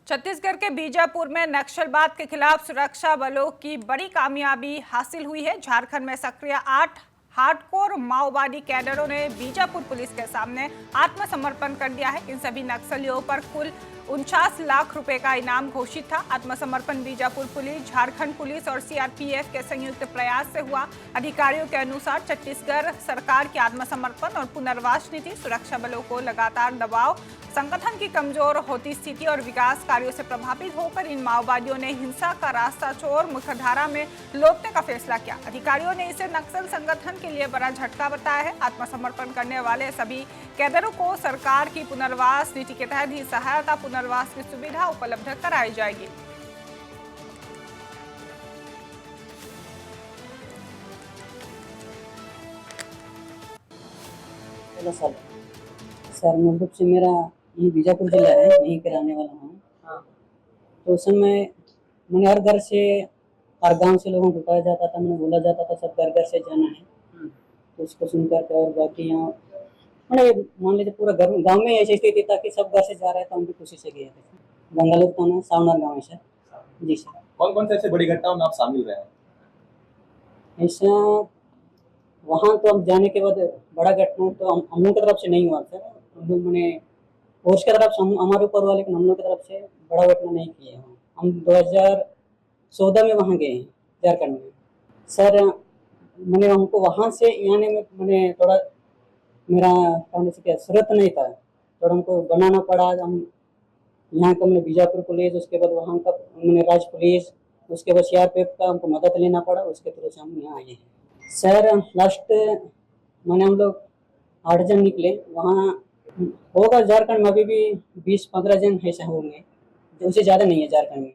छत्तीसगढ़ के बीजापुर में नक्सलवाद के खिलाफ सुरक्षा बलों की बड़ी कामयाबी हासिल हुई है। झारखंड में सक्रिय 8 हार्डकोर माओवादी कैडरों ने बीजापुर पुलिस के सामने आत्मसमर्पण कर दिया है। इन सभी नक्सलियों पर कुल 49 लाख रुपए का इनाम घोषित था। आत्मसमर्पण बीजापुर पुलिस, झारखंड पुलिस और सीआरपीएफ के संयुक्त प्रयास से हुआ। अधिकारियों के अनुसार छत्तीसगढ़ सरकार की आत्मसमर्पण और पुनर्वास नीति सुरक्षा बलों को लगातार दबाव, संगठन की कमजोर होती स्थिति और विकास कार्यों से प्रभावित होकर इन माओवादियों ने हिंसा का रास्ता छोड़ मुख्यधारा में लौटने का फैसला किया। अधिकारियों ने इसे नक्सल संगठन के लिए बड़ा झटका बताया है। आत्मसमर्पण करने वाले सभी कैडरों को सरकार की पुनर्वास नीति के तहत ही सहायता, पुनर्वास की सुविधा उपलब्ध कराई जाएगी। सर मूल रूप से मेरा ये बीजापुर जिला है, यहीं के रहने वाला हूँ। तो उस समय मैंने हर घर से, हर गांव से लोगों को बताया जाता था, मैंने बोला जाता था सब घर घर से जाना है। तो उसको सुनकर के और बाकी यहाँ मैंने मान लीजिए पूरा गांव में ऐसी स्थिति था कि सब घर से जा रहे थे, हम भी खुशी से गए थे। गंगालूर थाना सावनार गाँव है सर। जी सर। कौन कौन से ऐसे बड़ी घटनाओं में आप शामिल रहे हैं? ऐसा वहाँ तो हम जाने के बाद बड़ा घटना तो हम लोगों की तरफ से नहीं हुआ सर। हम लोग मैंने फोर्स की तरफ से हमारे ऊपर वाले हम लोग की तरफ से बड़ा घटना नहीं किए हैं। हम 2014 में वहाँ गए हैं झारखंड में सर। मैंने हमको वहाँ से आने में मैंने थोड़ा मेरा कहने से क्या जरूरत नहीं था, थोड़ा हमको बनाना पड़ा। हम यहाँ का मैंने बीजापुर पुलिस, उसके बाद वहाँ का मैंने राज्य पुलिस, उसके बाद सीआरपीएफ का हमको मदद लेना पड़ा। उसके थ्रू से हम यहाँ आए हैं सर। लास्ट मैंने हम लोग 8 जन निकले, वहाँ होगा झारखंड में अभी भी 20-15 जन ऐसे होंगे, उससे ज़्यादा नहीं है झारखंड में।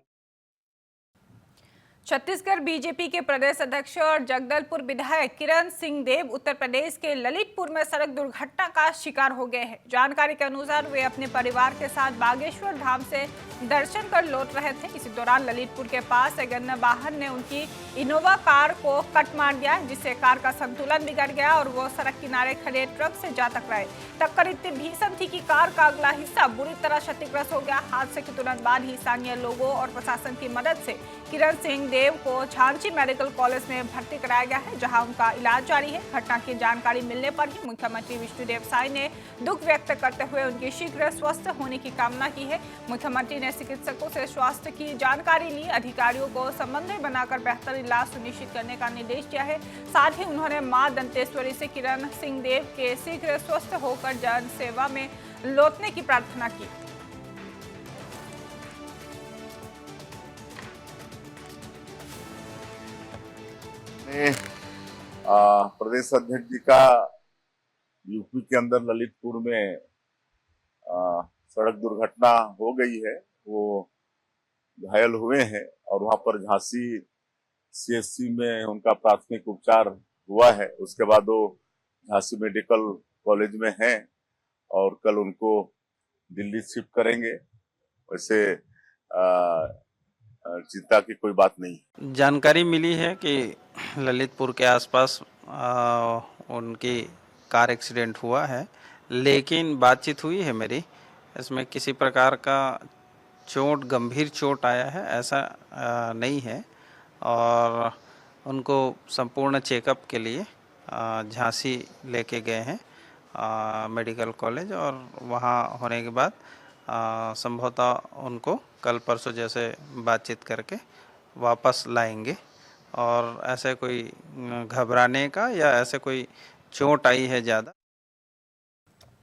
छत्तीसगढ़ बीजेपी के प्रदेश अध्यक्ष और जगदलपुर विधायक किरण सिंह देव उत्तर प्रदेश के ललितपुर में सड़क दुर्घटना का शिकार हो गए हैं। जानकारी के अनुसार वे अपने परिवार के साथ बागेश्वर धाम से दर्शन कर लौट रहे थे। इसी दौरान ललितपुर के पास एक अन्य वाहन ने उनकी इनोवा कार को कट मार दिया, जिससे कार का संतुलन बिगड़ गया और वो सड़क किनारे खड़े ट्रक से जा टकराए। टक्कर इतनी भीषण थी कि कार का अगला हिस्सा बुरी तरह क्षतिग्रस्त हो गया। हादसे के तुरंत बाद ही स्थानीय लोगों और प्रशासन की मदद से किरण सिंह देव को झांसी मेडिकल कॉलेज में भर्ती कराया गया है, जहां उनका इलाज जारी है। घटना की जानकारी मिलने पर ही मुख्यमंत्री विष्णुदेव साय ने दुख व्यक्त करते हुए उनकी शीघ्र स्वस्थ होने की कामना की है। मुख्यमंत्री ने चिकित्सकों से स्वास्थ्य की जानकारी ली, अधिकारियों को समन्वय बनाकर बेहतर इलाज सुनिश्चित करने का निर्देश दिया है। साथ ही उन्होंने मां दंतेश्वरी से किरण सिंह देव के शीघ्र स्वस्थ होकर जन सेवा में लौटने की प्रार्थना की। प्रदेश अध्यक्ष जी का यूपी के अंदर ललितपुर में सड़क दुर्घटना हो गई है। वो घायल हुए हैं और वहां पर झांसी सीएचसी में उनका प्राथमिक उपचार हुआ है। उसके बाद वो झांसी मेडिकल कॉलेज में हैं और कल उनको दिल्ली शिफ्ट करेंगे। वैसे चिंता की कोई बात नहीं। जानकारी मिली है कि ललितपुर के आसपास उनकी कार एक्सीडेंट हुआ है, लेकिन बातचीत हुई है मेरी, इसमें किसी प्रकार का चोट, गंभीर चोट आया है ऐसा नहीं है। और उनको संपूर्ण चेकअप के लिए झांसी लेके गए हैं मेडिकल कॉलेज, और वहाँ होने के बाद संभवतः उनको कल परसों जैसे बातचीत करके वापस लाएंगे। और ऐसे कोई घबराने का या ऐसे कोई चोट आई है ज़्यादा